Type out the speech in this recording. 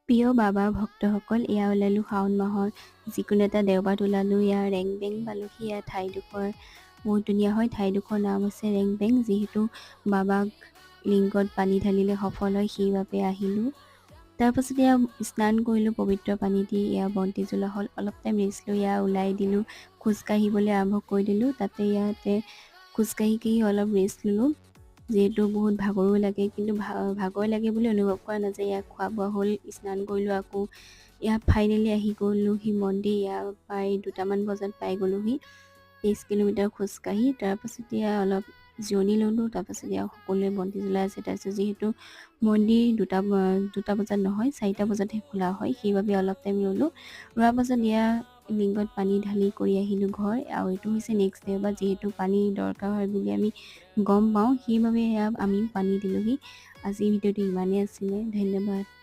প্ৰিয় বাবা ভক্তসকল, এয়া ওলালোঁ শাওণ মাহৰ যিকোনো এটা দেওবাৰত ওলালোঁ। ইয়াৰ ৰেংবেং পালোহি। ইয়াৰ ঠাইডোখৰ বহুত ধুনীয়া হয়। ঠাইডোখৰ নাম হৈছে ৰেংবেং। যিহেতু বাবাক লিংগত পানী ঢালিলে সফল হয়, সেইবাবে আহিলোঁ। তাৰপাছত এয়া স্নান কৰিলোঁ পবিত্ৰ পানী দি। এয়া বন্তি জ্বলোৱা হ'ল। অলপ টাইম ৰেষ্ট লৈ এয়া ওলাই দিলোঁ। খোজকাঢ়িবলৈ আৰম্ভ কৰি দিলোঁ। ইয়াতে খোজকাঢ়ি অলপ ৰেষ্ট ল'লোঁ। যিহেতু বহুত ভাগৰো লাগে, কিন্তু ভাগৰ লাগে বুলি অনুভৱ কৰা নাযায়। ইয়াত খোৱা বোৱা হ'ল, স্নান কৰিলোঁ। আকৌ ইয়াত ফাইনেলি আহি গ'লোহি মন্দিৰ। ইয়াৰ প্ৰায় 2টামান বজাত পাই গ'লোহি 23 কিলোমিটাৰ খোজকাঢ়ি। তাৰপাছত এয়া অলপ জিৰণি ল'লোঁ। তাৰপাছত এয়া সকলোৱে বন্তি জ্বলাই আছে। তাৰপিছত যিহেতু মন্দিৰ 2টা বজাত নহয়, 4টা বজাতহে খোলা হয়, সেইবাবে অলপ টাইম ৰ'লোঁ। ৰোৱাৰ পাছত এয়া লিংগত পানী ঢালি কৰি আহিলোঁ ঘৰ। আৰু এইটো হৈছে নেক্সট দেওবাৰ, যিহেতু পানী দৰকাৰ হয় বুলি আমি গম পাওঁ, সেইবাবে আমি পানী দিলোঁহি। আজিৰ ভিডিঅ'টো ইমানেই আছিলে। ধন্যবাদ।